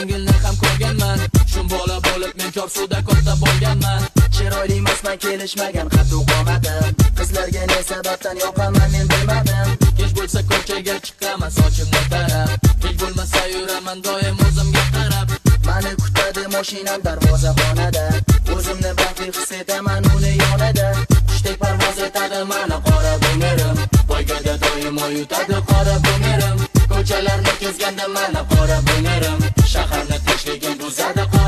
ko'ngilni ham ko'rganman. Shum bola bo'lib men kor suvda katta bo'lganman. Chiroyli emasman, kelishmagan qattu qomatim. Qizlarga ne sababdan yoqaman men bilmadim. Kech bo'lsa ko'chaga chiqaman sochimni tarab. Kech bo'lmasa yuraman doim o'zimga qarab. Mani kutadi mashinam darvozaxonada. O'zimni baxtli his etaman uni yonida. Qushdek parvoz etadi mana qora bungarim. Poygada doimo yutadi qora bungarim. Ko'chalarni kezganda mana qora bungarim. Shaharni tinchligim buzadi.